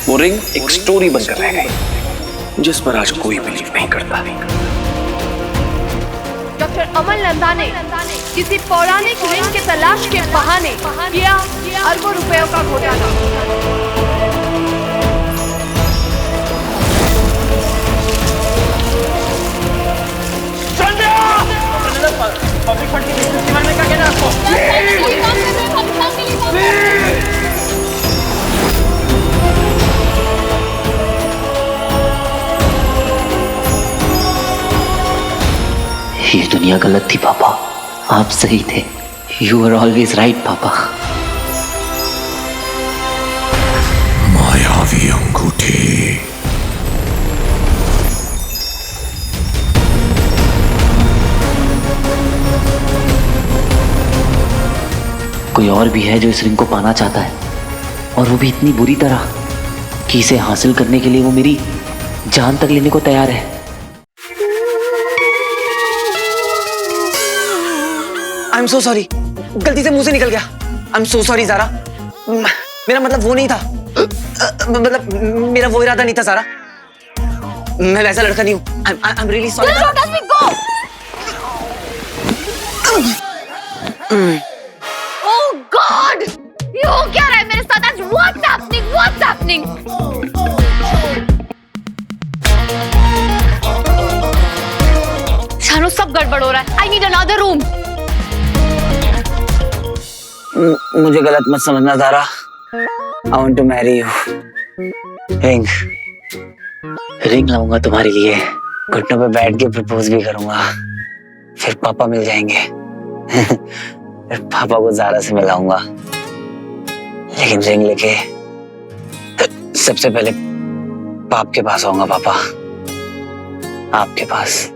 वो रिंग एक स्टोरी बनकर रह गई जिस पर आज कोई बिलीव नहीं करता। डॉक्टर अमल नंदा ने किसी पौराणिक रिंग के तलाश के बहाने किया अरबों रुपयों का घोटाला। पब्लिक फंड की बिजनेस के बारे में क्या कहना है आपको? ये दुनिया गलत थी पापा, आप सही थे। यू आर ऑलवेज राइट पापा। मायावी अंगूठी। कोई और भी है जो इस रिंग को पाना चाहता है, और वो भी इतनी बुरी तरह कि इसे हासिल करने के लिए वो मेरी जान तक लेने को तैयार है। आई एम सो सॉरी, गलती से मुंह से निकल गया। I am so sorry Zara, मेरा मतलब वो नहीं था, मतलब मेरा वो इरादा नहीं था ज़ारा, मैं वैसा लड़का नहीं हूँ। I am really sorry. Oh God! ये हो क्या रहा है मेरे साथ आज? What's happening? What's happening? Shanu सब गड़बड़ हो रहा है। I need another room. मुझे गलत मत समझना Zara. I want to marry you. Ring लाऊंगा तुम्हारे लिए, घुटनों पे बैठ के प्रपोज भी करूंगा, फिर पापा मिल जाएंगे। फिर पापा को ज़ारा से मिलाऊंगा, लेकिन रिंग लेके सबसे पहले पाप के पास आऊंगा। पापा, आपके पास।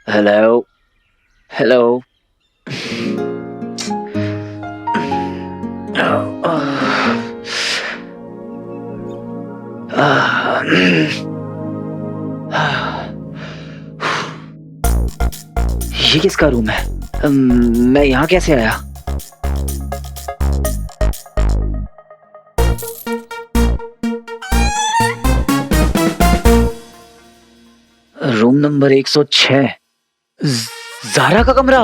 Hello hello. ये किसका रूम है? मैं यहाँ कैसे आया? Room number 106। ज़ारा का कमरा।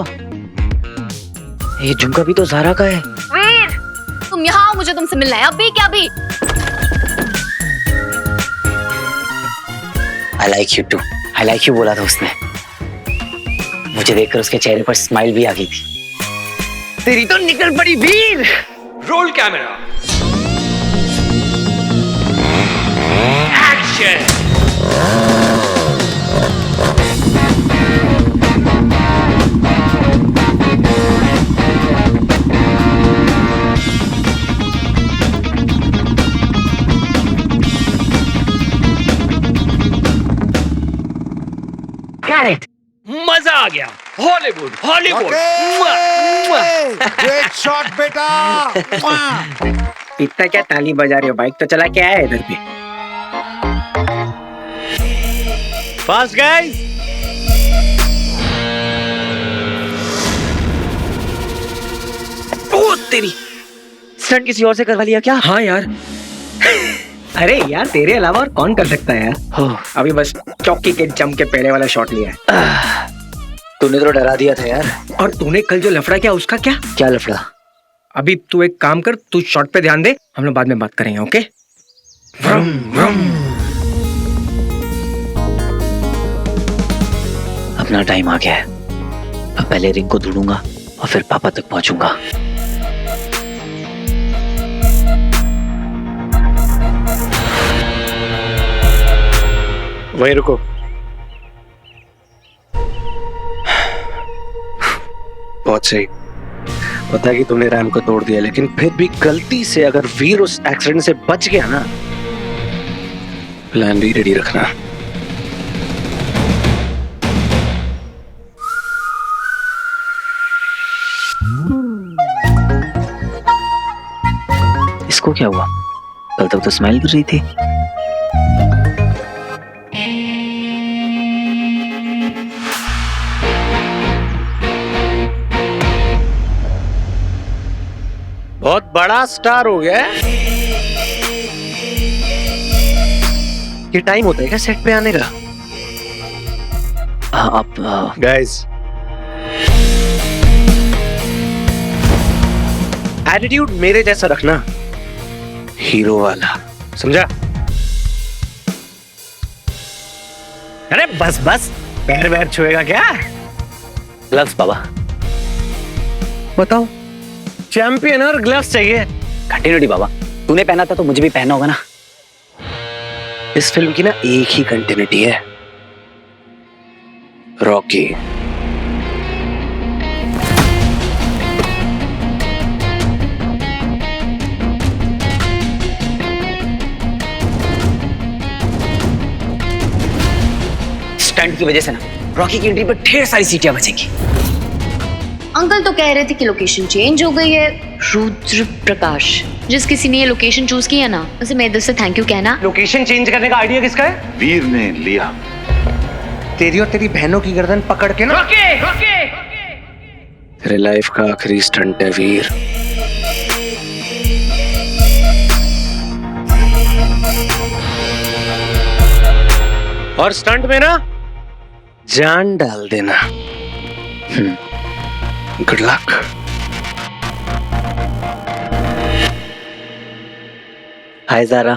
ये झुमका भी तो ज़ारा का है। वीर, तुम यहाँ आओ, मुझे तुमसे मिलना है अभी क्या अभी। I like you too. I like you बोला था उसने। मुझे देखकर उसके चेहरे पर स्माइल भी आ गई थी। तेरी तो निकल पड़ी वीर। Roll camera, action. मजा आ गया। Hollywood Hollywood. ग्रेट शॉट बेटा। इतना क्या ताली बजा रहे हो? बाइक तो चला के आया है इधर पे। Fast guys. ओ तेरी, स्टंट किसी और से करवा लिया क्या? हाँ यार। अरे यार, तेरे अलावा और कौन कर सकता है यार? अभी बस चौकी के जम के पहले वाला शॉट लिया है। तूने तो डरा दिया था यार। और तूने कल जो लफड़ा किया उसका क्या? क्या लफड़ा? अभी तू एक काम कर, तू शॉट पे ध्यान दे, हम लोग बाद में बात करेंगे। ओके? व्रम व्रम। अपना टाइम आ गया है। अब पहले रिंग को ढूंढूंगा और फिर पापा तक पहुंचूंगा। वहीं रुको। बहुत सही। पता है कि तूने रैम को तोड़ दिया, लेकिन फिर भी गलती से अगर वीर उस एक्सीडेंट से बच गया ना, प्लान भी रेडी रखना। इसको क्या हुआ? कल तक तो स्माइल कर रही थी। बहुत बड़ा स्टार हो गया है। ये टाइम होता है क्या सेट पे आने का? आप गाइस, एटीट्यूड मेरे जैसा रखना, हीरो वाला, समझा? अरे बस बस, पैर वैर छुएगा क्या? ग्लव्स बाबा। बताओ, चैंपियन और ग्लव्स चाहिए। कंटिन्यूटी बाबा, तूने पहना था तो मुझे भी पहनना होगा ना। इस फिल्म की ना एक ही कंटिन्यूटी है, रॉकी। स्टंट की वजह से ना रॉकी की एंट्री पर ढेर सारी सीटियां बचेंगी। अंकल तो कह रहे थे कि लोकेशन चेंज हो गई है। रुद्र प्रकाश, जिस किसी ने ये लोकेशन चूज की है ना, उसे मेरे दिल से थैंक यू कहना। लोकेशन चेंज करने का आइडिया किसका है? वीर ने लिया। तेरी और तेरी बहनों की गर्दन पकड़ के ना। तेरे लाइफ का आखिरी स्टंट है वीर। और स्टंट में ना जान डाल देना। Good luck. Hi Zara.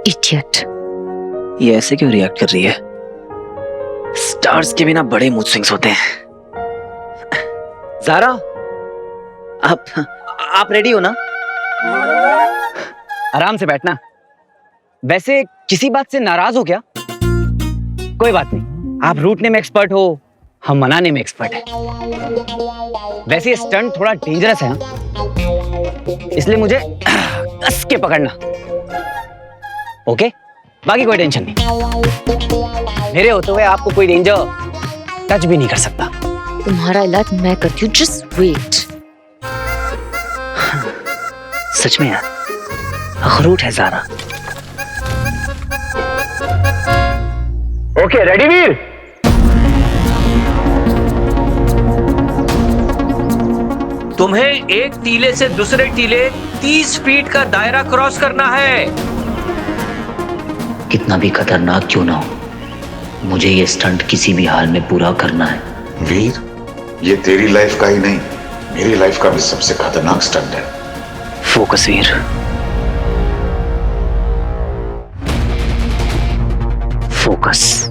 Idiot. ये ऐसे क्यों रिएक्ट कर रही है? स्टार्स के बिना बड़े मूड स्विंग्स होते हैं। ज़ारा, आप रेडी हो ना? आराम से बैठना। वैसे किसी बात से नाराज हो क्या? कोई बात नहीं, आप रूटने में एक्सपर्ट हो, हम मनाने में एक्सपर्ट हैं। वैसे ये स्टंट थोड़ा डेंजरस है ना, इसलिए मुझे कस के पकड़ना। ओके? बाकी कोई टेंशन नहीं। मेरे होते हुए आपको कोई डेंजर टच भी नहीं कर सकता। तुम्हारा इलाज मैं करती हूँ, जस्ट वेट। सच में यार, अखरूट है ज़ारा। ओके, रेडी वीर? तुम्हें एक टीले से दूसरे टीले 30 फीट का दायरा क्रॉस करना है। कितना भी खतरनाक क्यों ना हो, मुझे ये स्टंट किसी भी हाल में पूरा करना है। वीर, ये तेरी लाइफ का ही नहीं, मेरी लाइफ का भी सबसे खतरनाक स्टंट है। फोकस वीर, फोकस।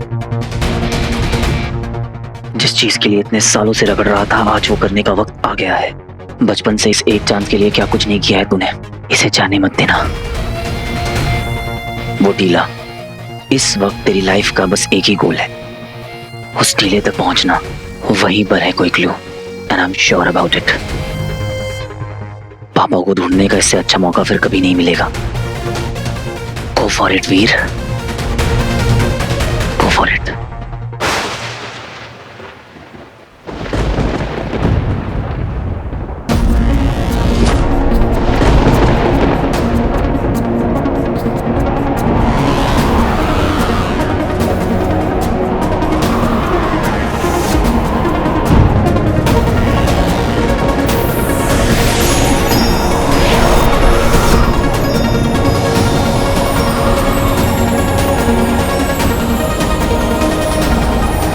जिस चीज के लिए इतने सालों से रगड़ रहा था, आज वो करने का वक्त आ गया है। बचपन से इस एक चांस के लिए क्या कुछ नहीं किया है तूने, इसे जाने मत देना। वो टीला, इस वक्त तेरी लाइफ का बस एक ही गोल है, उस टीले तक पहुंचना। वहीं पर है कोई clue, and I am sure about it. पापा को ढूंढने का इससे अच्छा मौका फिर कभी नहीं मिलेगा। Go for it Veer, go for it.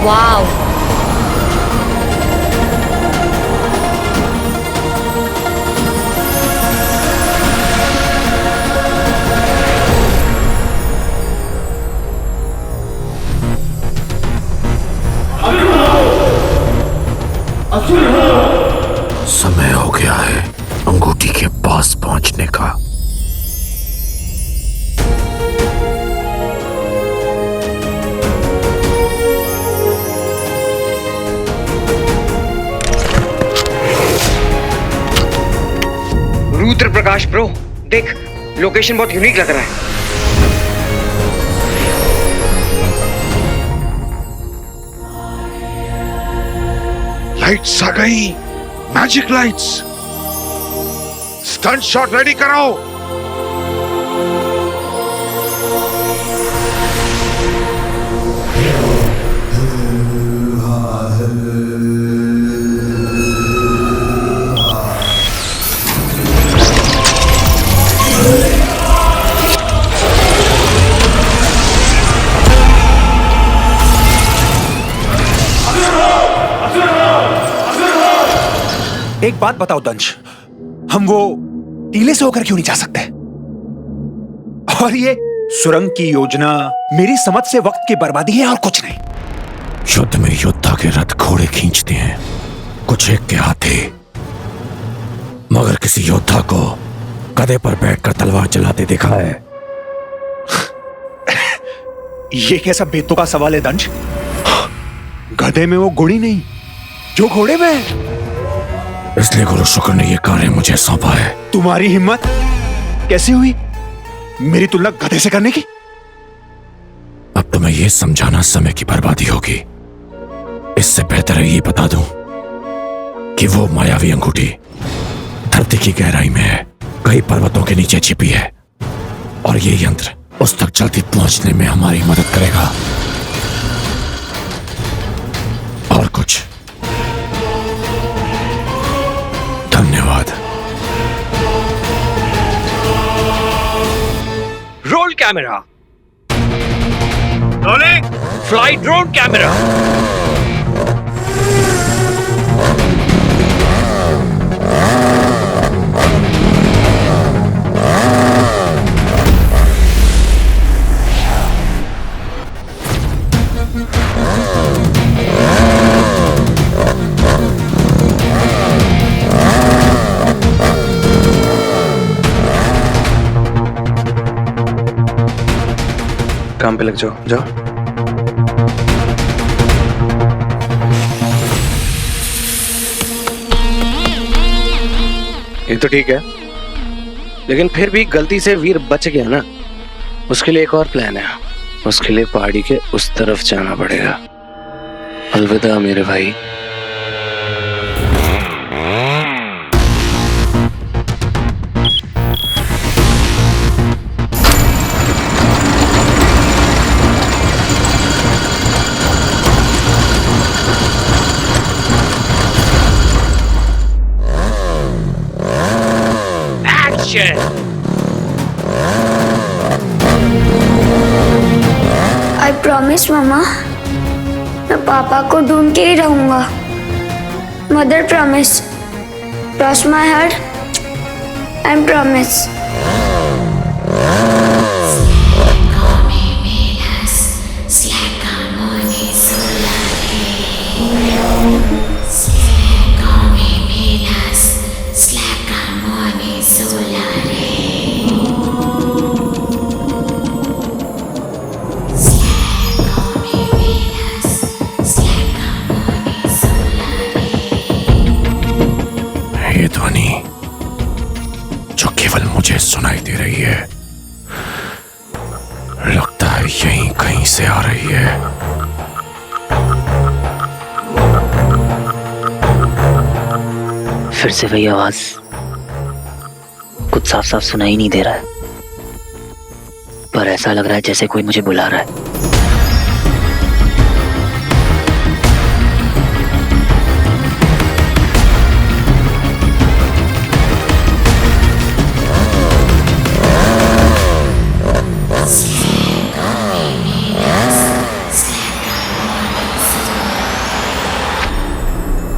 Wow, समय हो गया है अंगूठी के पास पहुंचने का। रुद्र प्रकाश ब्रो, देख लोकेशन बहुत यूनिक लग रहा है। लाइट्स आ गई, magic lights. Stunt shot ready कराओ। एक बात बताओ दंश, हम वो टीले से होकर क्यों नहीं जा सकते? और ये सुरंग की योजना मेरी समझ से वक्त की बर्बादी है और कुछ नहीं। युद्ध में योद्धा के रथ घोड़े खींचते हैं, कुछ एक के हाथी, मगर किसी योद्धा को गधे पर बैठकर तलवार चलाते देखा है? ये कैसा बेतुका सवाल है दंश? गधे में वो गुण ही नहीं जो घोड़े में है। इसलिए गुरु शुक्र ने यह कार्य मुझे सौंपा है। तुम्हारी हिम्मत कैसे हुई मेरी तुलना गधे से करने की? अब तुम्हें यह समझाना समय की बर्बादी होगी। इससे बेहतर है ये बता दूं कि वो मायावी अंगूठी धरती की गहराई में है, कई पर्वतों के नीचे छिपी है, और ये यंत्र उस तक जल्दी पहुंचने में हमारी मदद करेगा। और कुछ? धन्यवाद। Roll camera, rolling, flight drone camera. काम पे लग जाओ, जाओ। ये तो ठीक है, लेकिन फिर भी गलती से वीर बच गया ना, उसके लिए एक और प्लान है। उसके लिए पहाड़ी के उस तरफ जाना पड़ेगा। अलविदा मेरे भाई। I promise मम्मा, मैं पापा को ढूंढ के ही रहूंगा। Mother promise, cross my heart and promise. ये ध्वनि जो केवल मुझे सुनाई दे रही है, लगता है यहीं कहीं से आ रही है। फिर से वही आवाज, कुछ साफ साफ सुनाई नहीं दे रहा है, पर ऐसा लग रहा है जैसे कोई मुझे बुला रहा है।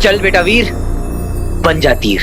चल बेटा वीर, बन जा तीर।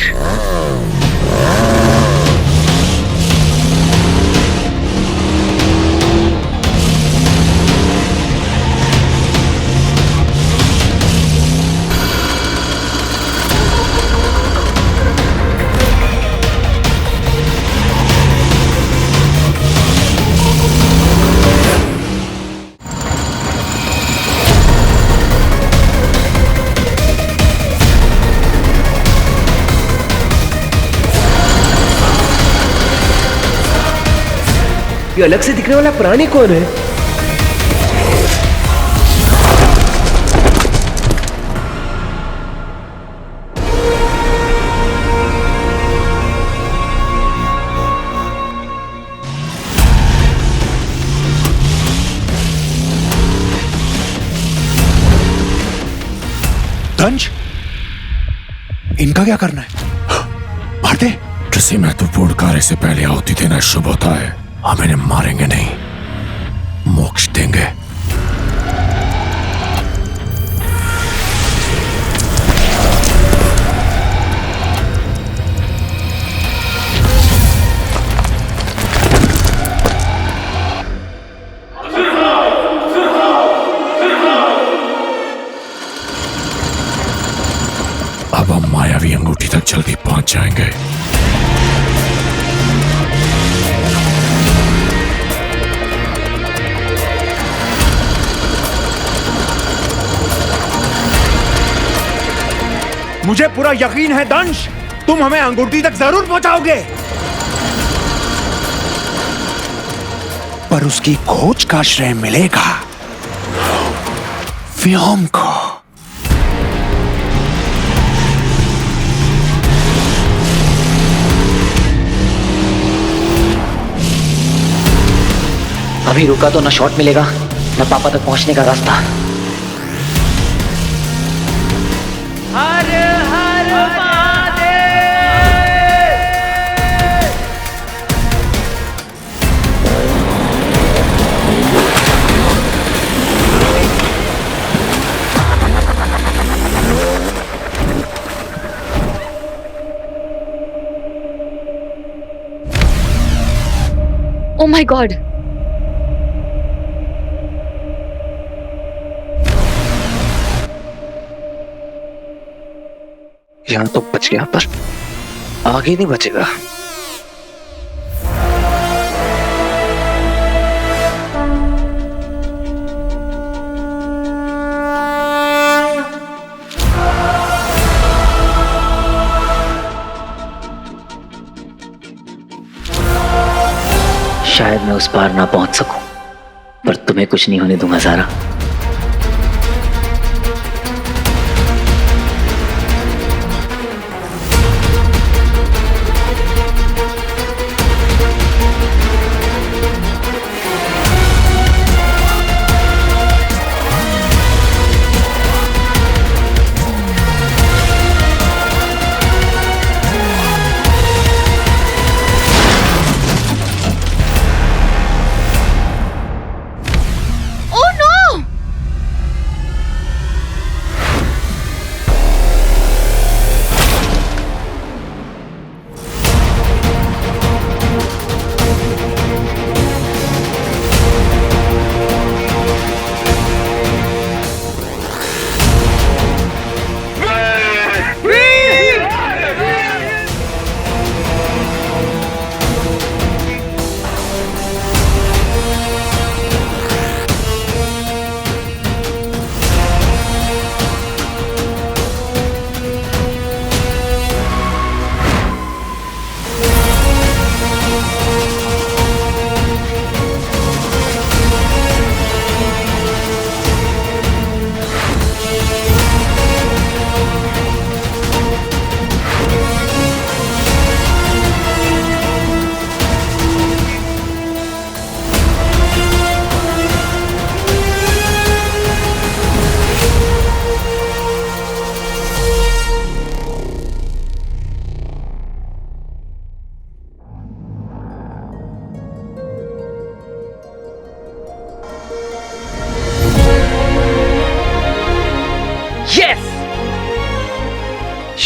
ये अलग से दिखने वाला प्राणी कौन है? दंश, इनका क्या करना है? मार दे। किसी महत्वपूर्ण कार्य से पहले आहुति देना शुभ होता है। हम इन्हें मारेंगे नहीं, मोक्ष देंगे। अब हम मायावी अंगूठी तक जल्दी पहुंच जाएंगे। मुझे पूरा यकीन है दंश, तुम हमें अंगूठी तक जरूर पहुंचाओगे, पर उसकी खोज का श्रेय मिलेगा व्योम को। अभी रुका तो ना शॉट मिलेगा ना पापा तक पहुंचने का रास्ता। हर हर महादेव। Oh my God! यहां तो बच गया, पर आगे नहीं बचेगा। शायद मैं उस पार ना पहुंच सकूं, पर तुम्हें कुछ नहीं होने दूंगा ज़ारा।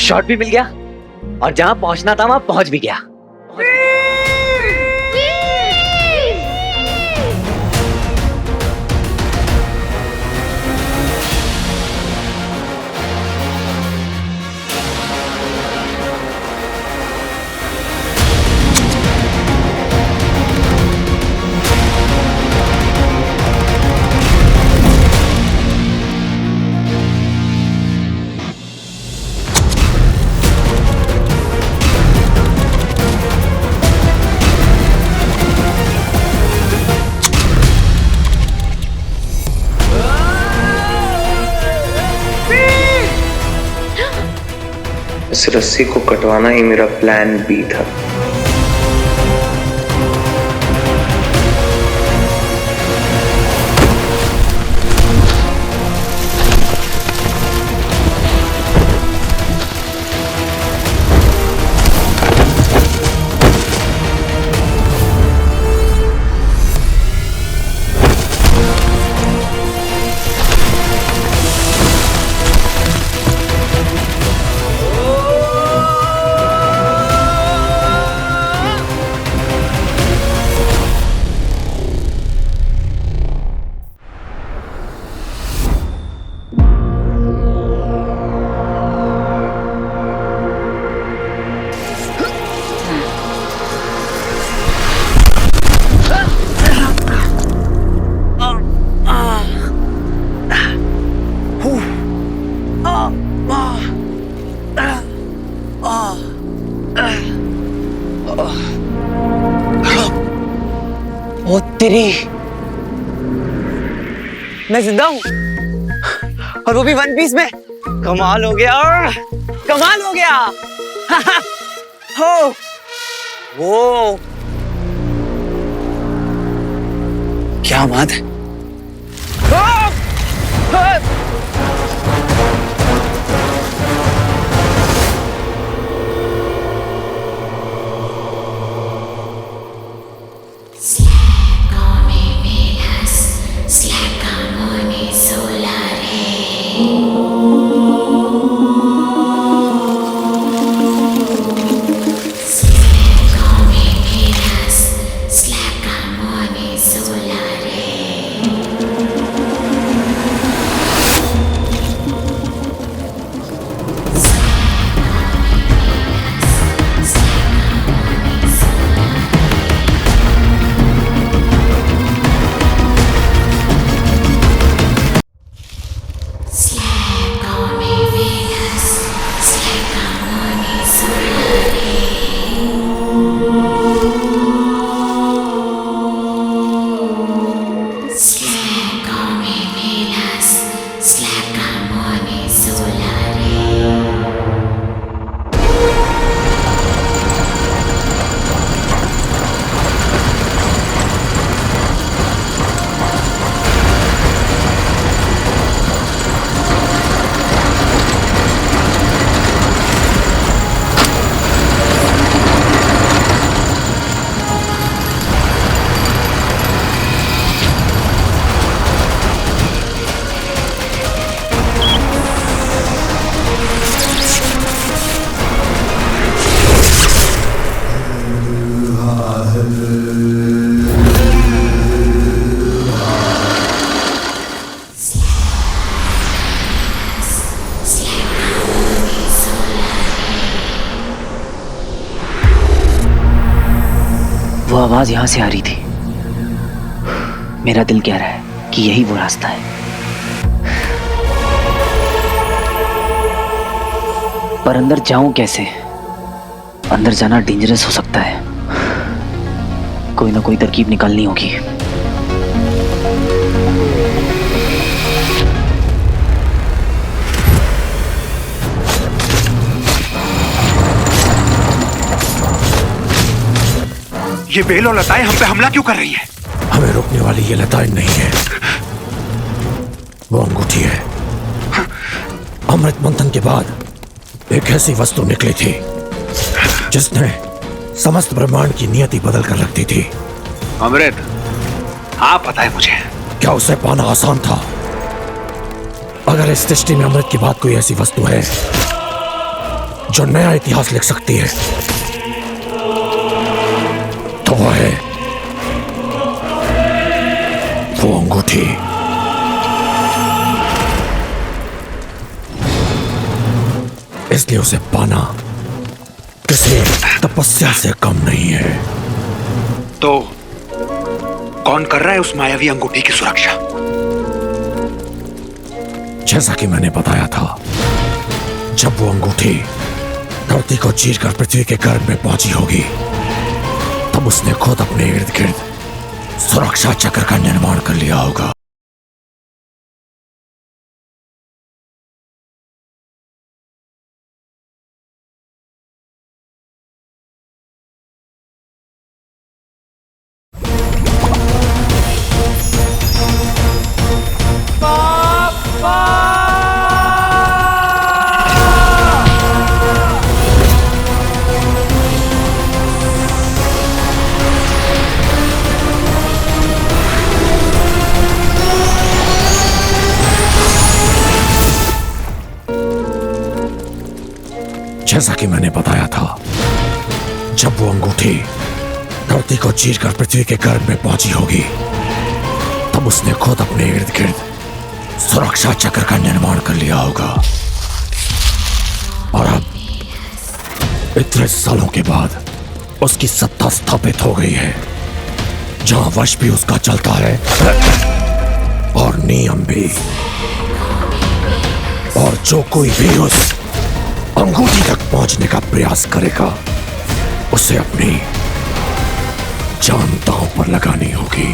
शॉट भी मिल गया और जहां पहुंचना था वहां पहुंच भी गया। इस रस्सी को कटवाना ही मेरा प्लान बी था। तेरी, मैं जिंदा हूँ और वो भी वन पीस में। कमाल हो गया, कमाल हो गया। हो वो क्या बात है। वो आवाज यहां से आ रही थी। मेरा दिल कह रहा है कि यही वो रास्ता है, पर अंदर जाऊं कैसे? अंदर जाना डेंजरस हो सकता है। कोई ना कोई तरकीब निकालनी होगी। ये बेल और लताएं हम पे हमला क्यों कर रही है? हमें रोकने वाली ये लताएं नहीं है, वो अंगूठी है। अमृत मंथन के बाद एक ऐसी वस्तु निकली थी जिसने समस्त ब्रह्मांड की नियति बदल कर रख दी थी। अमृत? हाँ पता है मुझे। क्या उसे पाना आसान था? अगर इस सृष्टि में अमृत के बाद कोई ऐसी वस्तु है जो नया इतिहास लिख सकती है तो वो है वो अंगूठी। इसलिए उसे पाना किसी तपस्या से कम नहीं है। तो कौन कर रहा है उस मायावी अंगूठी की सुरक्षा? जैसा कि मैंने बताया था, जब वो अंगूठी धरती को चीरकर पृथ्वी के गर्भ में पहुंची होगी तब उसने खुद अपने इर्द गिर्द सुरक्षा चक्र का निर्माण कर लिया होगा। जैसा कि मैंने बताया था, जब वो अंगूठी धरती को चीरकर पृथ्वी के गर्भ में पहुंची होगी तब उसने खुद अपने इर्द गिर्द सुरक्षा चक्र का निर्माण कर लिया होगा। और अब इतने सालों के बाद उसकी सत्ता स्थापित हो गई है, जहां वश भी उसका चलता है और नियम भी। और जो कोई भी उस अंगूठी तक पहुंचने का प्रयास करेगा उसे अपनी जान दांव पर लगानी होगी।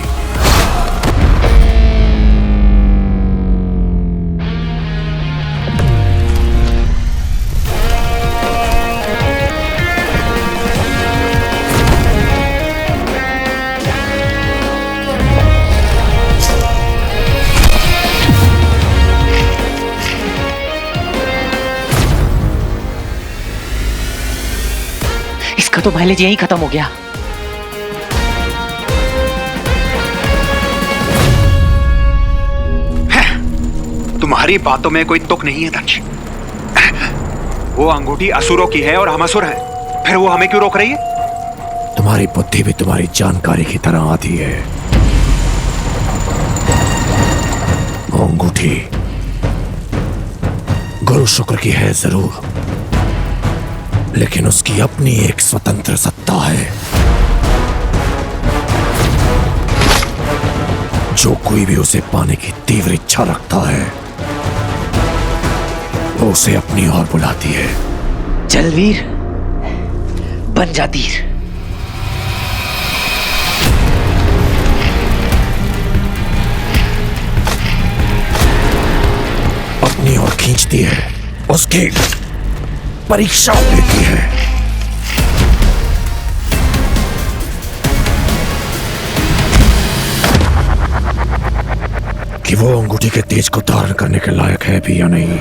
इसका तो माइलेज यही खत्म हो गया। तुम्हारी बातों में कोई तुक नहीं है दंश। वो अंगूठी असुरों की है और हम असुर हैं, फिर वो हमें क्यों रोक रही है? तुम्हारी बुद्धि भी तुम्हारी जानकारी की तरह आती है। वो अंगूठी गुरु शुक्र की है जरूर, लेकिन उसकी अपनी एक स्वतंत्र सत्ता है। जो कोई भी उसे पाने की तीव्र इच्छा रखता है, वो उसे अपनी ओर बुलाती है। चल वीर, बन जा तीर। अपनी ओर खींचती है, उसकी परीक्षा लेती है। कि वो अंगूठी के तेज को धारण करने के लायक है भी या नहीं।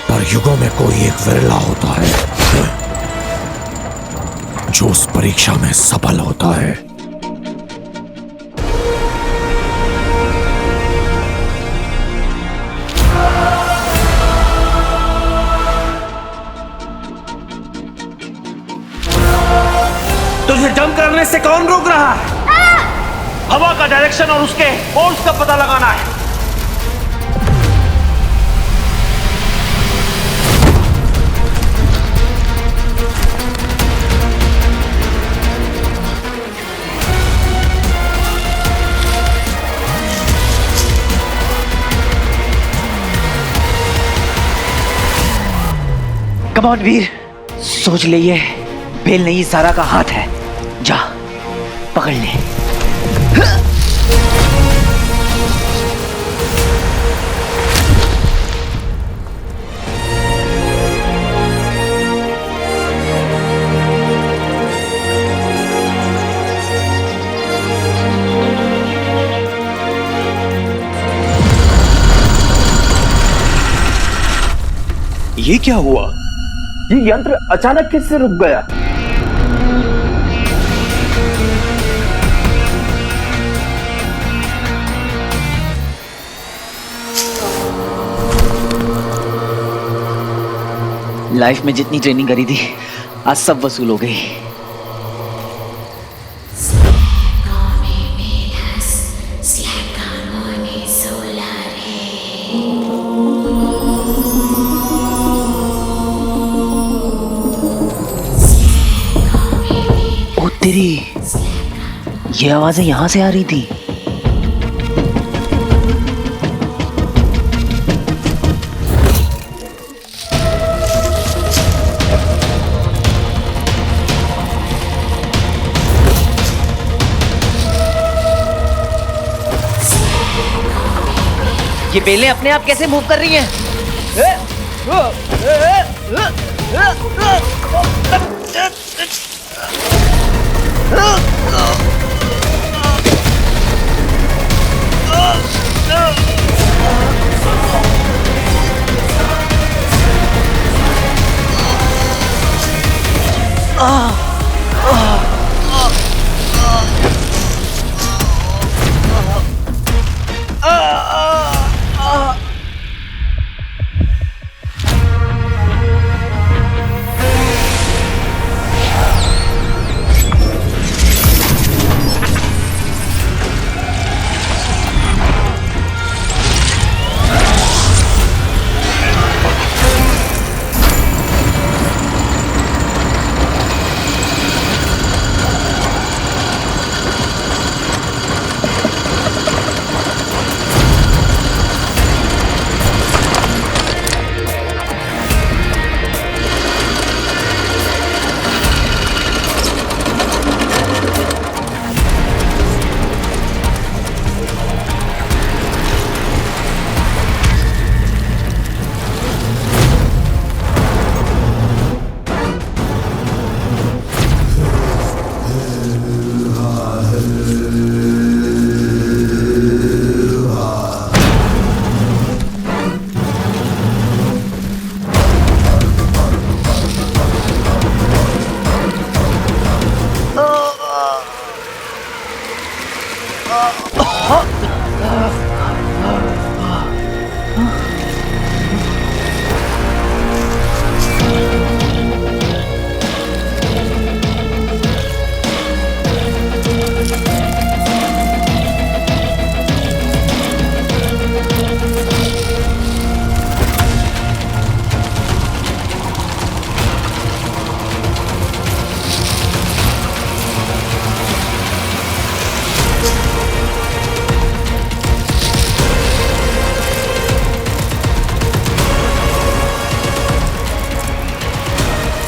पर युगों में कोई एक विरला होता है जो उस परीक्षा में सफल होता है। तुझे जंप करने से कौन रोक रहा है? हवा का डायरेक्शन और उसके फोर्स का पता लगाना है। कम ऑन वीर, सोच ले, ये बेल नहीं सारा का हाथ है। जा पकड़ ले। ये क्या हुआ? ये यंत्र अचानक किससे रुक गया? लाइफ में जितनी ट्रेनिंग करी थी आज सब वसूल हो गई। ओ तेरी, ये आवाजें यहां से आ रही थी। ये बेलें अपने आप कैसे मूव कर रही हैं?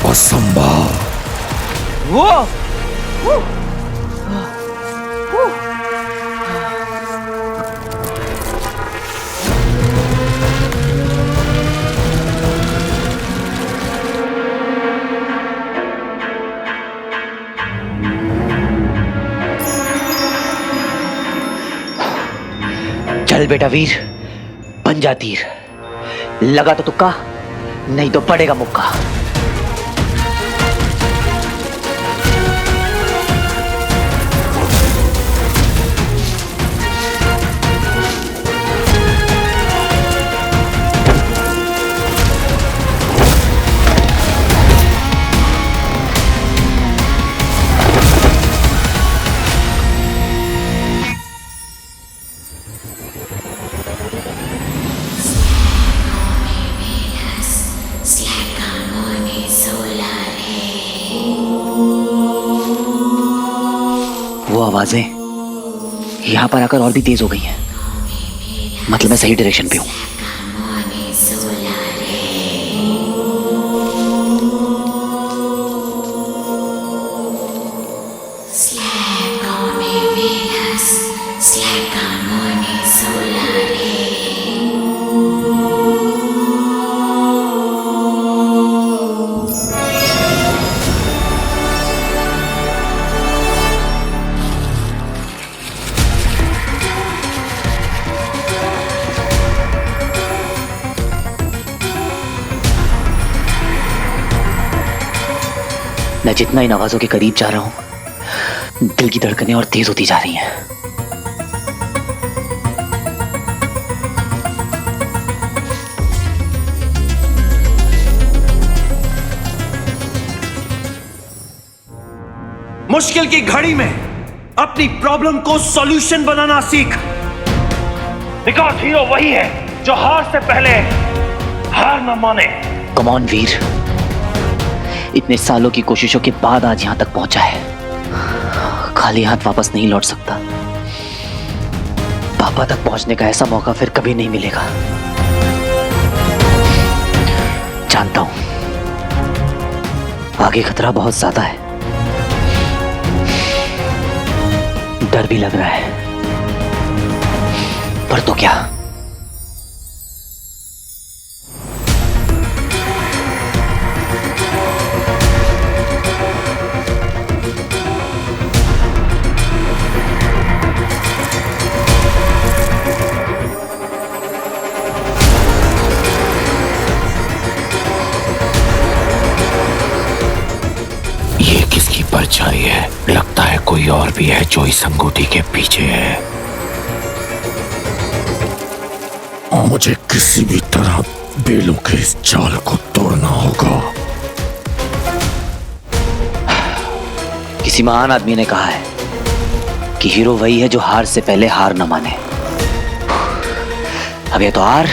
असंभव। चल बेटा वीर, बन जा तीर। लगा तो तुक्का, नहीं तो पड़ेगा मुक्का। वो आवाजें यहां पर आकर और भी तेज हो गई हैं। मतलब मैं सही डायरेक्शन पे हूं। मैं जितना इन आवाजों के करीब जा रहा हूं, दिल की धड़कनें और तेज होती जा रही हैं। मुश्किल की घड़ी में अपनी प्रॉब्लम को सॉल्यूशन बनाना सीख। बिकॉज़ हीरो वही है जो हार से पहले हार न माने। कम ऑन वीर, इतने सालों की कोशिशों के बाद आज यहां तक पहुंचा है। खाली हाथ वापस नहीं लौट सकता। पापा तक पहुंचने का ऐसा मौका फिर कभी नहीं मिलेगा। जानता हूं आगे खतरा बहुत ज्यादा है, डर भी लग रहा है, पर तो क्या। परछाई है। लगता है कोई और भी है जो इस अंगूठी के पीछे है। मुझे किसी भी तरह बेलों के इस जाल को तोड़ना होगा। किसी महान आदमी ने कहा है कि हीरो वही है जो हार से पहले हार न माने। अब या तो हार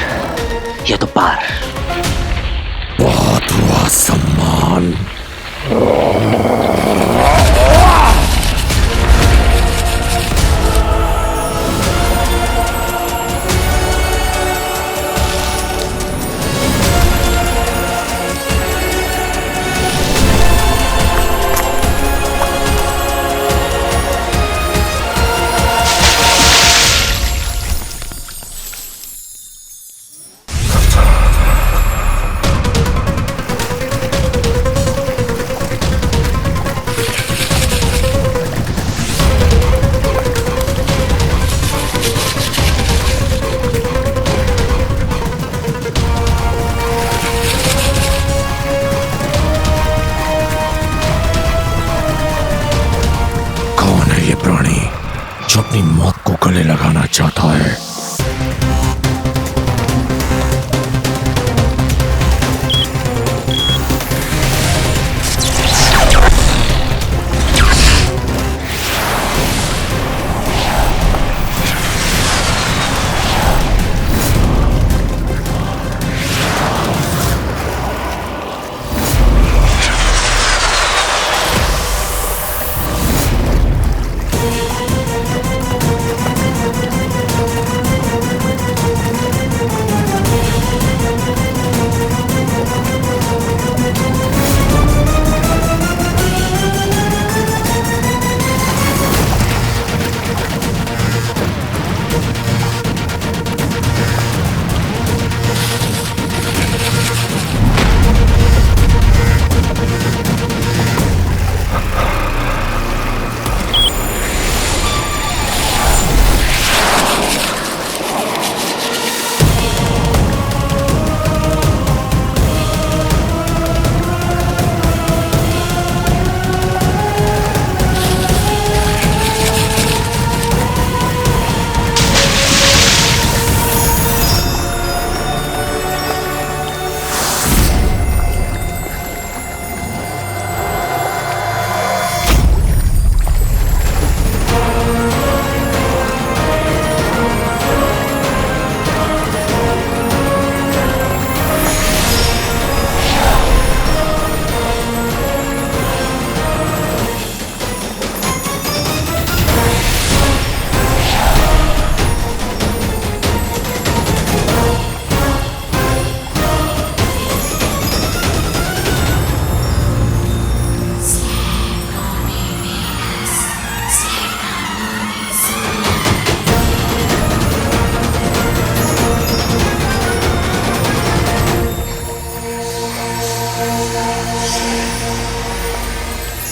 या तो पार। बहुत हुआ सम्मान। अपनी मौत को गले लगाना चाहता है।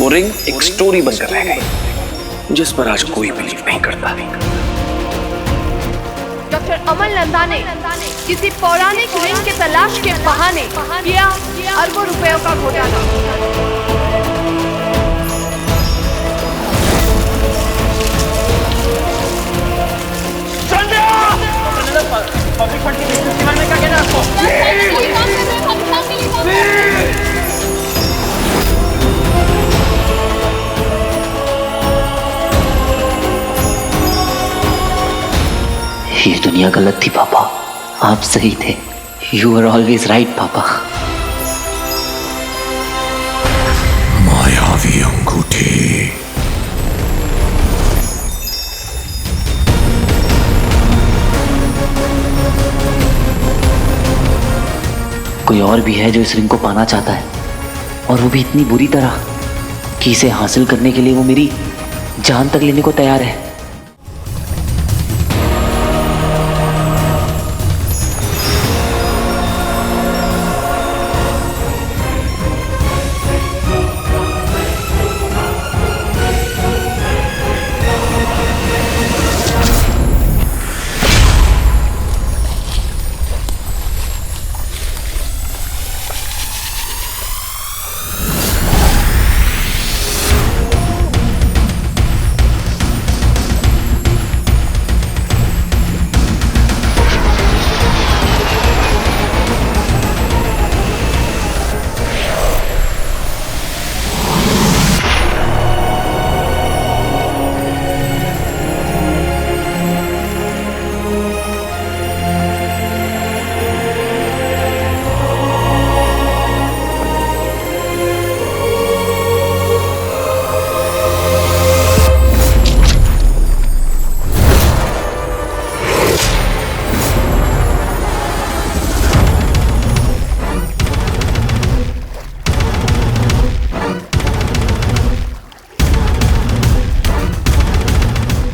वो रिंग एक स्टोरी बनकर रह गई जिस पर आज कोई बिलीव नहीं करता। डॉक्टर अमल नंदा ने किसी पौराणिक रिंग के तलाश के बहाने किया अरबों रुपयों का घोटाला। पब्लिक फंड की बिजनेस के बारे में क्या कहना है आपको? ये दुनिया गलत थी पापा, आप सही थे। यू आर ऑलवेज राइट पापा। मायावी अंगूठी। कोई और भी है जो इस रिंग को पाना चाहता है, और वो भी इतनी बुरी तरह कि इसे हासिल करने के लिए वो मेरी जान तक लेने को तैयार है।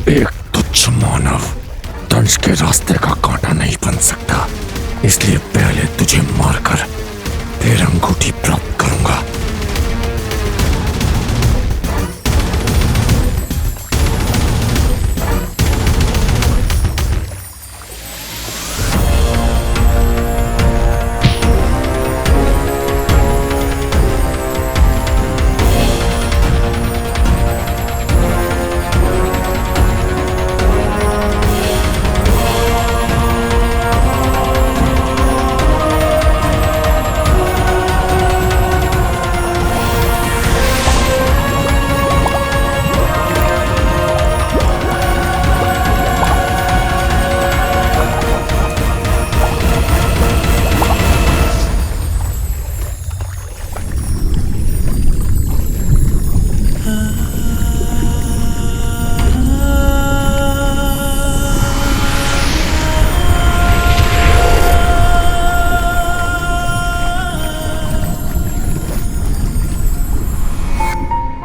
एक तुच्छ मानव दंश के रास्ते का कांटा नहीं बन सकता, इसलिए पहले तुझे मारकर फिर अंगूठी प्राप्त करूंगा।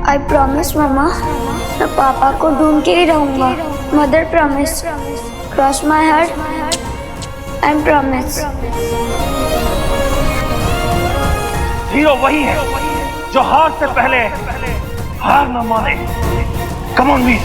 आई प्रॉमिस मम्मा, मैं पापा को ढूंढ के ही रहूंगा। Mother promise, cross my heart and promise. Hero वही है जो हार से पहले हार न माने। कम ऑन वीर।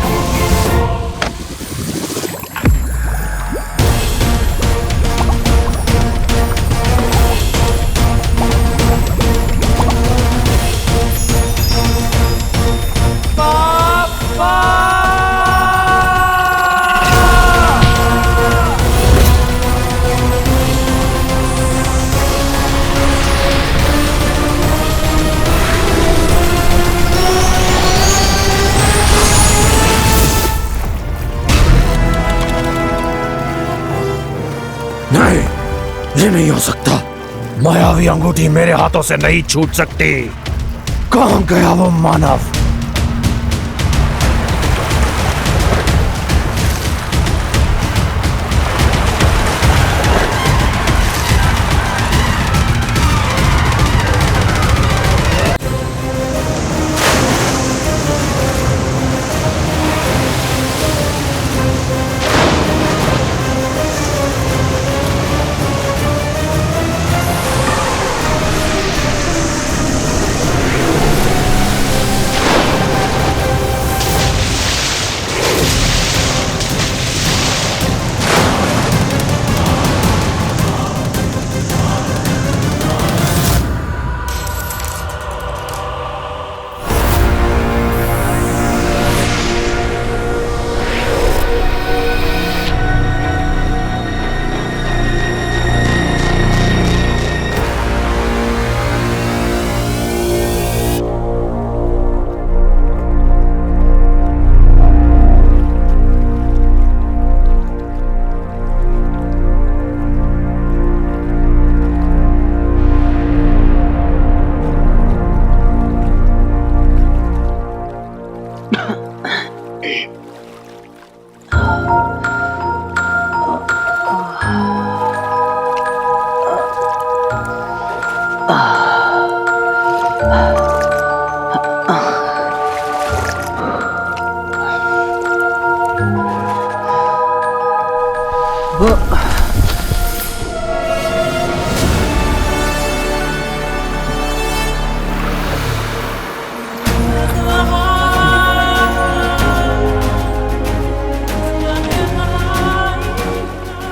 नहीं, ये नहीं हो सकता। मायावी अंगूठी मेरे हाथों से नहीं छूट सकती। कहां गया वो मानव?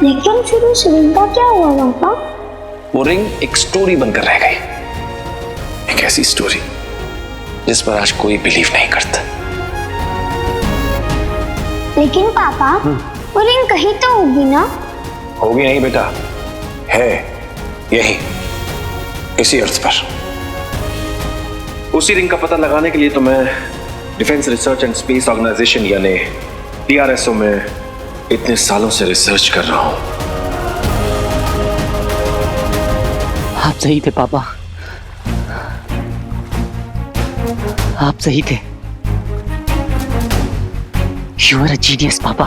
लेकिन फिर उस रिंग का क्या हुआ पापा? वो रिंग एक स्टोरी बनकर रह गई। एक ऐसी स्टोरी जिस पर आज कोई बिलीव नहीं करता। लेकिन पापा, वो रिंग कहीं तो होगी ना? होगी नहीं बेटा, है यही, इसी अर्थ पर। उसी रिंग का पता लगाने के लिए तो मैं defence research and space organisation यानी DRSO में इतने सालों से रिसर्च कर रहा हूं। आप सही थे पापा, आप सही थे। You are a genius पापा।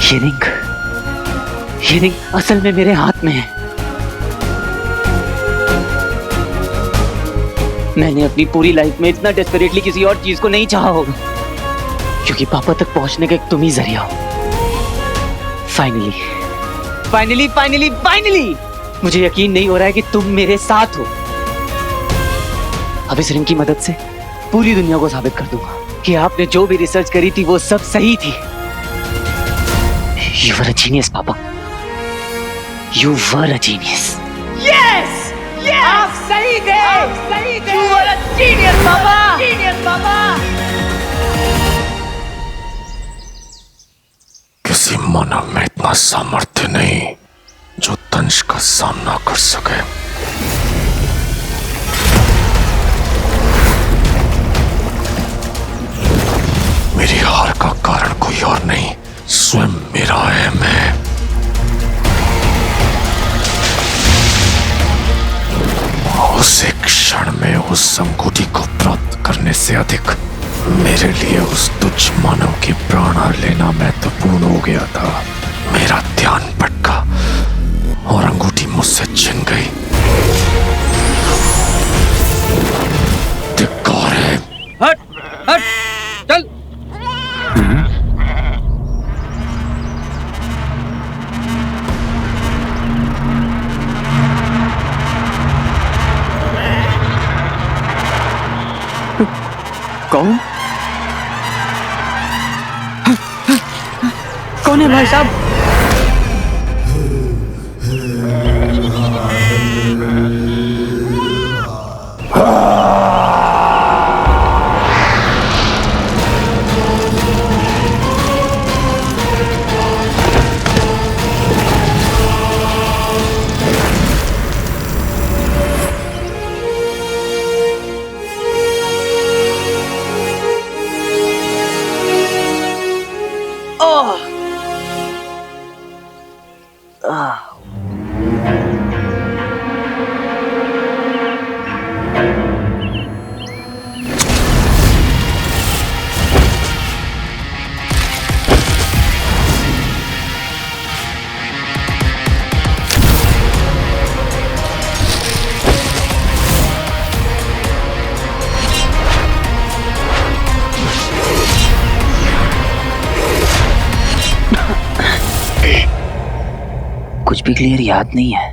ये रिंग असल में मेरे हाथ में है। मैंने अपनी पूरी लाइफ में इतना डेस्परेटली किसी और चीज को नहीं चाहा होगा, क्योंकि पापा तक पहुंचने का एक तुम ही जरिया हो। फाइनली मुझे यकीन नहीं हो रहा है कि तुम मेरे साथ हो। अब इस रिंग की मदद से पूरी दुनिया को साबित कर दूंगा कि आपने जो भी रिसर्च करी थी वो सब सही थी। You were a genius, पापा। You were a genius. Yes! आप सही थे। You were a genius, पापा। किसी मानव में इतना सामर्थ्य नहीं जो दंश का सामना कर सके। मेरी हार का कारण कोई और नहीं, स्वयं मेरा अहम है। उस एक क्षण में उस अंगूठी को प्राप्त करने से अधिक मेरे लिए उस तुच्छ मानव के प्राण लेना महत्वपूर्ण हो गया था। मेरा ध्यान भटका और अंगूठी मुझसे छिन गई। कौन है भाई साहब? कुछ भी क्लियर याद नहीं है।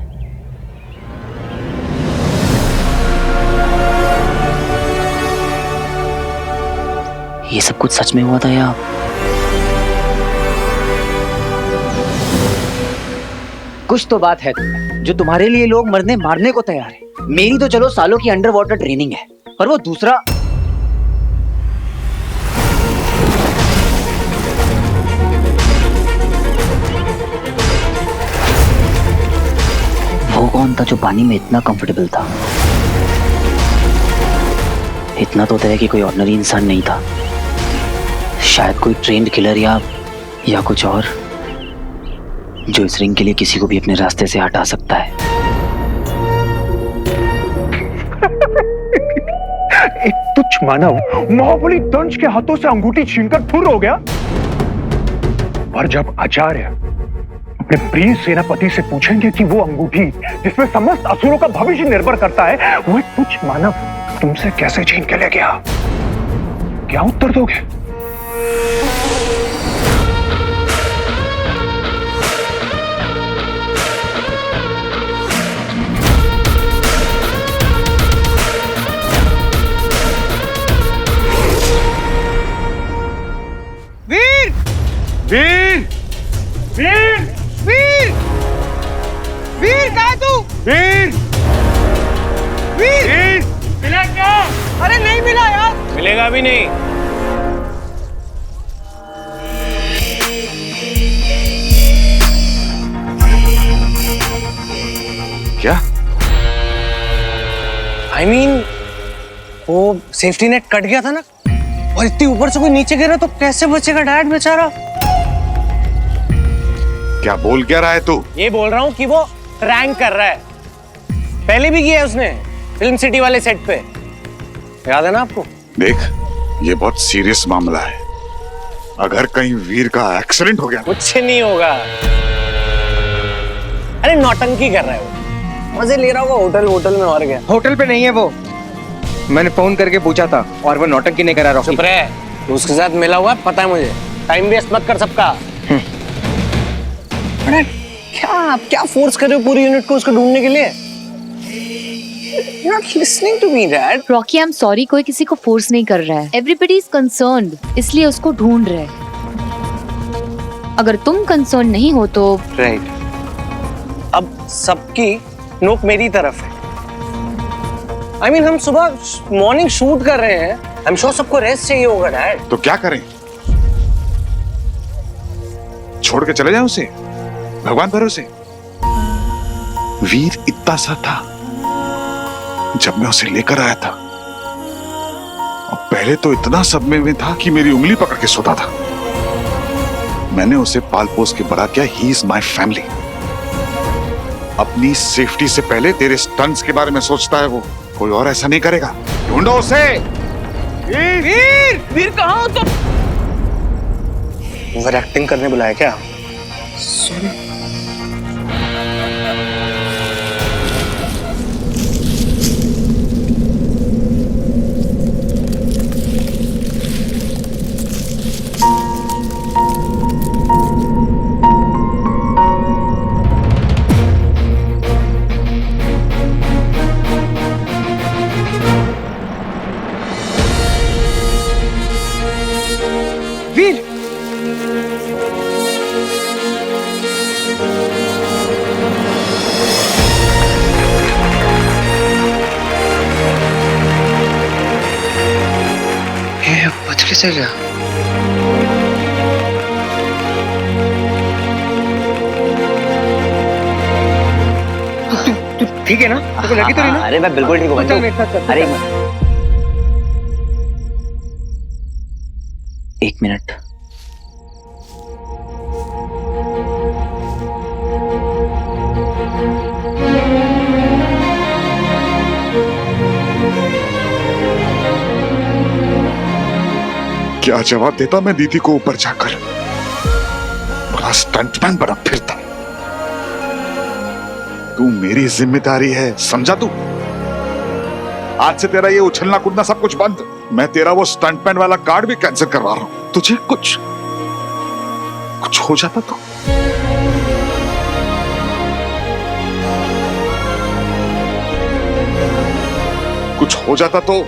ये सब कुछ सच में हुआ था या कुछ तो बात है तुम्हें, जो तुम्हारे लिए लोग मरने मारने को तैयार है। मेरी तो चलो सालों की अंडर वाटर ट्रेनिंग है, पर वो दूसरा वो कौन था जो पानी में इतना कंफर्टेबल था? इतना तो तय है कि कोई ऑर्डिनरी इंसान नहीं था, शायद कोई ट्रेन्ड किलर या कुछ और, जो इस रिंग के लिए किसी को भी अपने रास्ते से हटा सकता है। एक तुच्छ मानव महाबली दंश के हाथों से अंगूठी छीनकर फुर हो गया, और जब आचार्य अपने प्रिय सेनापति से पूछेंगे कि वो अंगूठी जिसमें समस्त असुरों का भविष्य निर्भर करता है, वो एक तुच्छ मानव तुमसे कैसे छीन के ले गया, क्या उत्तर दोगे? वीर! वीर! वीर! वीर! वीर कहाँ है तू? वीर! वीर! मिला क्या? अरे नहीं मिला यार। मिलेगा भी नहीं। क्या? I mean, वो सेफ्टी नेट कट गया था ना, और इतनी ऊपर से कोई नीचे गिरा तो कैसे बचेगा डैड बेचारा? क्या बोल क्या रहा है तू? ये बोल रहा हूँ कि वो रैंक कर रहा है, पहले भी किया है उसने फिल्म सिटी वाले सेट पे, याद है ना आपको? देख, ये बहुत सीरियस मामला है, अगर कहीं वीर का एक्सीडेंट हो गया कुछ नहीं होगा। अरे नौटंकी कर रहा है वो, मजे ले रहा होगा होटल में, और गया। होटल पे नहीं है वो, मैंने फोन करके पूछा था और वो नौटंकी नहीं करा। चुप रहे, तो उसके साथ मिला हुआ पता है मुझे, टाइम वेस्ट मत कर सबका। अरे क्या फोर्स कर रहे हो पूरी यूनिट को उसको ढूंढने के लिए? You're not listening to me, Dad. Rocky, I am sorry, कोई किसी को फोर्स नहीं कर रहा है। एवरीबडी इज कंसर्न्ड, इसलिए उसको ढूंढ रहे हैं। अगर तुम कंसर्न नहीं हो तो राइट। अब सबकी नोक मेरी तरफ है। I mean, हम सुबह मॉर्निंग शूट कर रहे हैं, I'm sure सबको रेस्ट चाहिए होगा डैड। तो क्या करें? छोड़ के चले जाएं उसे भगवान भरोसे? वीर इतना सा था जब मैं उसे लेकर आया था, और पहले तो इतना सदमे में था कि मेरी उंगली पकड़ के सोता था। मैंने उसे पाल पोस के बड़ा किया। He is my family. अपनी सेफ्टी से पहले तेरे स्टंट्स के बारे में सोचता है वो, कोई और ऐसा नहीं करेगा। ढूंढो उसे। वीर कहाँ हो तुम? ओवर एक्टिंग करने बुलाया क्या? ऐसे क्या? तू ठीक है ना? तेरे को लगी तो नहीं ना? अरे मैं बिल्कुल ठीक हूँ चल मेरे साथ चल। अरे एक मिनट। क्या जवाब देता मैं दीदी को ऊपर जाकर? बड़ा स्टंटमैन बना फिरता। तू मेरी जिम्मेदारी है, समझा तू? आज से तेरा ये उछलना कूदना सब कुछ बंद। मैं तेरा वो स्टंटमैन वाला कार्ड भी कैंसिल करवा रहा हूं। तुझे कुछ हो जाता तो? कुछ हो जाता तो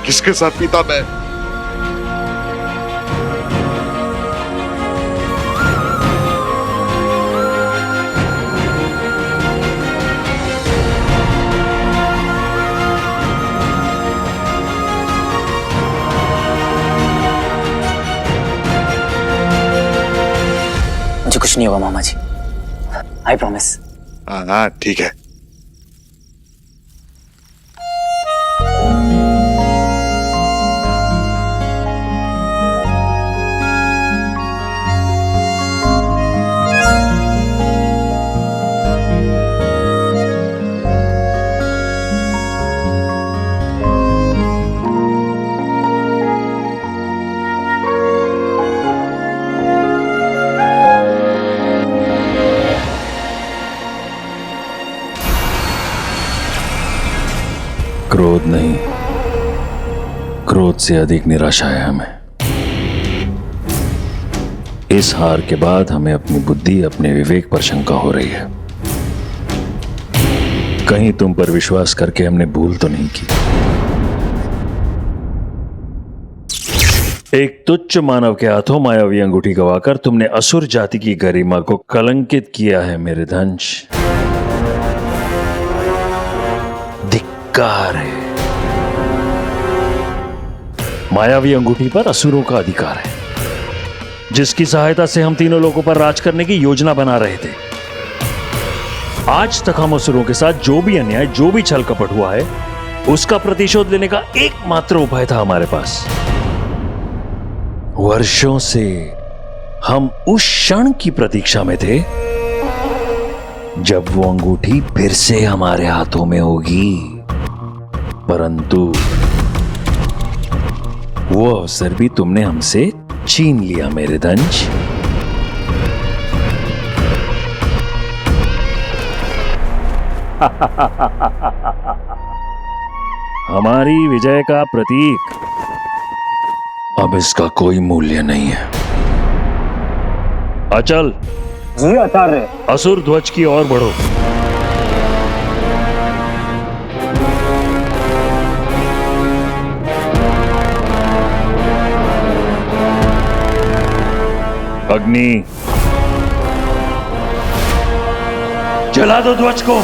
किसके साथ पीता मैं? मुझे कुछ नहीं होगा मामा जी, आई प्रॉमिस। हाँ ठीक है। क्रोध नहीं, क्रोध से अधिक निराशा है हमें। इस हार के बाद हमें अपनी बुद्धि, अपने विवेक पर शंका हो रही है। कहीं तुम पर विश्वास करके हमने भूल तो नहीं की? एक तुच्छ मानव के हाथों मायावी अंगूठी गवाकर तुमने असुर जाति की गरिमा को कलंकित किया है मेरे धंश। धिक्कार है। मायावी अंगूठी पर असुरों का अधिकार है, जिसकी सहायता से हम तीनों लोगों पर राज करने की योजना बना रहे थे। आज तक हम असुरों के साथ जो भी अन्याय, जो भी छल कपट हुआ है, उसका प्रतिशोध लेने का एकमात्र उपाय था हमारे पास। वर्षों से हम उस क्षण की प्रतीक्षा में थे जब वो अंगूठी फिर से हमारे हाथों में होगी, परंतु वो अवसर भी तुमने हमसे छीन लिया मेरे धंज। हमारी विजय का प्रतीक अब इसका कोई मूल्य नहीं है। अचल जी आचार्य। असुर ध्वज की ओर बढ़ो। अग्नि, जला दो ध्वज को।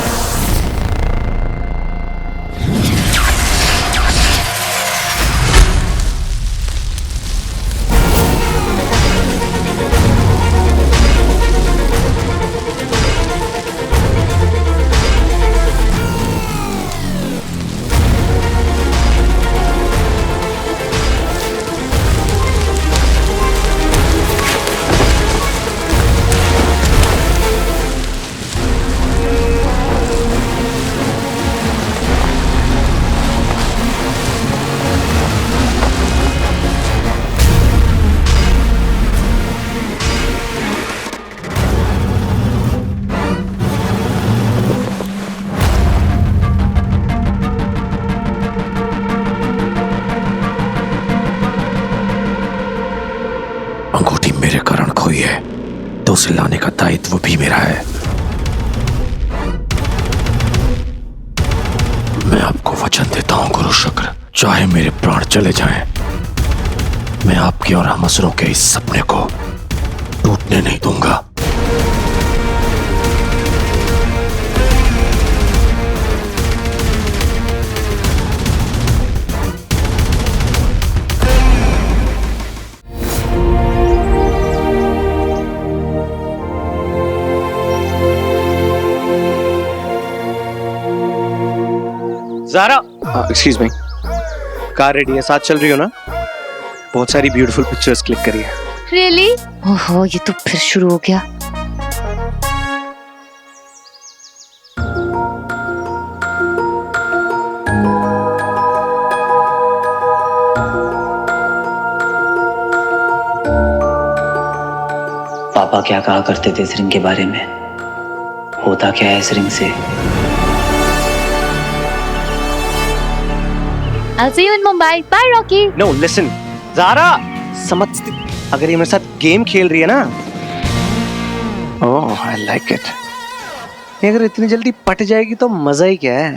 अंगूठी मेरे कारण खोई है तो उसे लाने का दायित्व भी मेरा है। मैं आपको वचन देता हूं गुरु शुक्र, चाहे मेरे प्राण चले जाएं, मैं आपके और हम असुरों के इस सपने को टूटने नहीं दूंगा। Zara, excuse me, car ready है, साथ चल रही हो ना? बहुत सारी ब्यूटीफुल पिक्चर्स क्लिक करी है। रियली? ओहो, ये तो फिर शुरू हो गया। पापा क्या कहा करते थे इस रिंग के बारे में? होता क्या है इस रिंग से? I'll see you in Mumbai. Bye, Rocky. No, listen, Zaara, समझती, अगर ये मेरे साथ गेम खेल रही है ना, ओह, I like it. ये अगर इतनी जल्दी पट जाएगी तो मजा ही क्या है?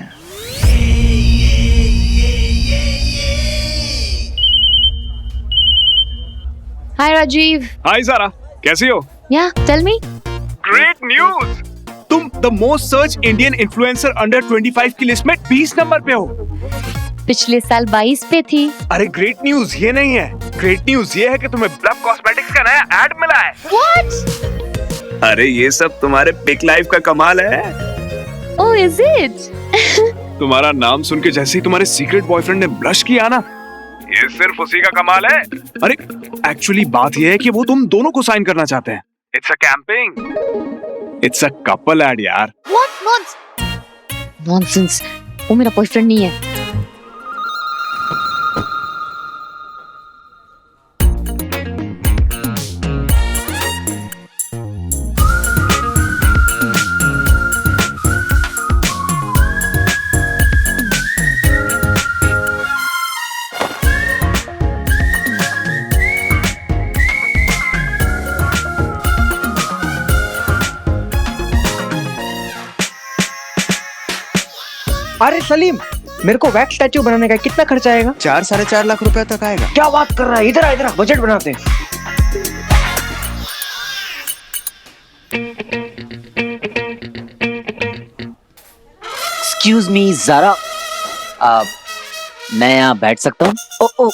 Hi, Rajiv. हाय सारा, कैसी हो? Yeah, tell me. Great news! तुम the most search Indian influencer under 25 की लिस्ट में 20 नंबर पे हो। पिछले साल 22 पे थी। अरे ग्रेट न्यूज ये नहीं है, ग्रेट न्यूज ये है कि तुम्हें ब्लफ कॉस्मेटिक्स का नया एड मिला है। What? अरे ये सब तुम्हारे पिक लाइफ का कमाल है। Oh, is it? तुम्हारा नाम सुन के जैसे ही तुम्हारे सीक्रेट बॉयफ्रेंड ने ब्लश किया ना, ये सिर्फ उसी का कमाल है। अरे एक्चुअली बात ये है कि वो तुम दोनों को साइन करना चाहते हैं। It's a camping, it's a couple ad यार। What? Nonsense. वो मेरा बॉयफ्रेंड नहीं है। अरे सलीम, मेरे को वैक्स स्टैचू बनाने का कितना खर्चा आएगा? 4-4.5 लाख रुपए तक आएगा। क्या बात कर रहा है? इधर आ, इधर आ, बजट बनाते हैं। एक्सक्यूज मी ज़ारा, मैं यहाँ बैठ सकता हूँ? Oh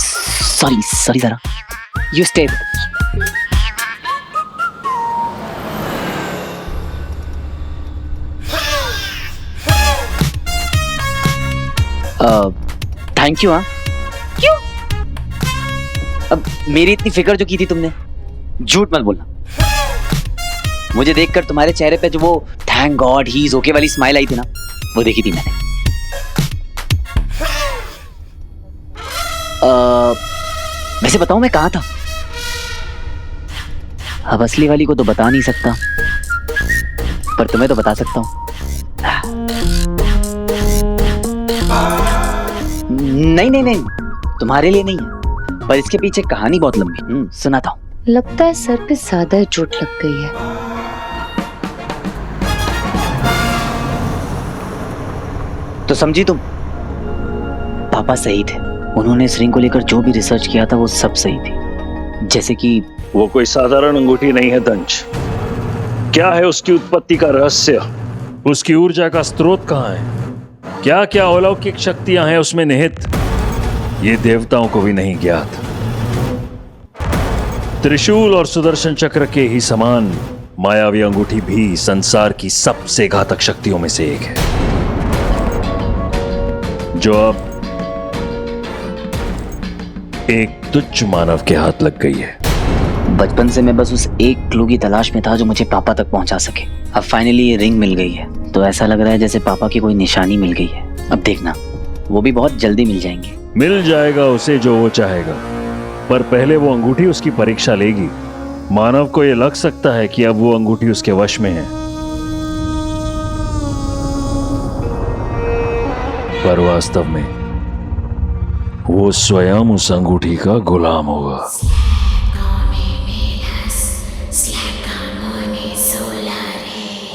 sorry sorry Zara, you stay. Thank you. हाँ, क्यों? अब मेरी इतनी फिक्र जो की थी तुमने, झूठ मत बोलना। मुझे देखकर तुम्हारे चेहरे पे जो वो thank God he is okay वाली स्माइल आई थी ना, वो देखी थी मैंने। वैसे बताऊं मैं कहाँ था? अब असली वाली को तो बता नहीं सकता, पर तुम्हें तो बता सकता हूँ। नहीं नहीं नहीं, तुम्हारे लिए नहीं है, पर इसके पीछे कहानी बहुत लंबी। सुनाता हूँ। लगता है सर पे ज्यादा चोट लग गई है। तो समझी तुम? पापा सही थे, उन्होंने इस रिंग को लेकर जो भी रिसर्च किया था वो सब सही थी। जैसे कि वो कोई साधारण अंगूठी नहीं है दंश। क्या है उसकी उत्पत्ति का रहस्य? उसकी ऊर्जा का स्रोत कहाँ है? क्या क्या अलौकिक शक्तियां हैं उसमें निहित, ये देवताओं को भी नहीं ज्ञात। त्रिशूल और सुदर्शन चक्र के ही समान मायावी अंगूठी भी संसार की सबसे घातक शक्तियों में से एक है, जो अब एक तुच्छ मानव के हाथ लग गई है। बचपन से मैं बस उस एक क्लू की तलाश में था जो मुझे पापा तक पहुंचा सके। अब फाइनली ये रिंग मिल गई है, तो ऐसा लग रहा है जैसे पापा की कोई निशानी मिल गई है। अब देखना, वो भी बहुत जल्दी मिल जाएंगे। मिल जाएगा उसे जो वो चाहेगा, पर पहले वो अंगूठी उसकी परीक्षा लेगी। मानव को ये लग सकता है कि अब वो अंगूठी उसके वश में है, पर वास्तव में वो स्वयं उस अंगूठी का गुलाम होगा।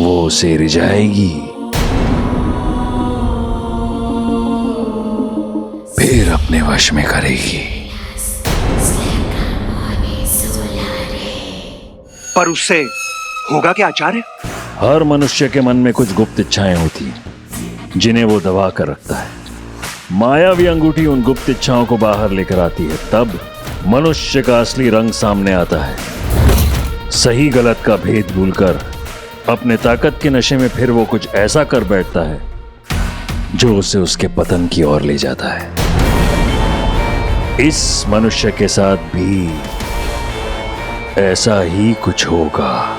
वो उसे रिझाएगी, फिर अपने वश में करेगी। पर उससे होगा क्या आचार्य? हर मनुष्य के मन में कुछ गुप्त इच्छाएं होती हैं, जिन्हें वो दबा कर रखता है। मायावी अंगूठी उन गुप्त इच्छाओं को बाहर लेकर आती है, तब मनुष्य का असली रंग सामने आता है। सही गलत का भेद भूलकर अपने ताकत के नशे में फिर वो कुछ ऐसा कर बैठता है जो उसे उसके पतन की ओर ले जाता है। इस मनुष्य के साथ भी ऐसा ही कुछ होगा।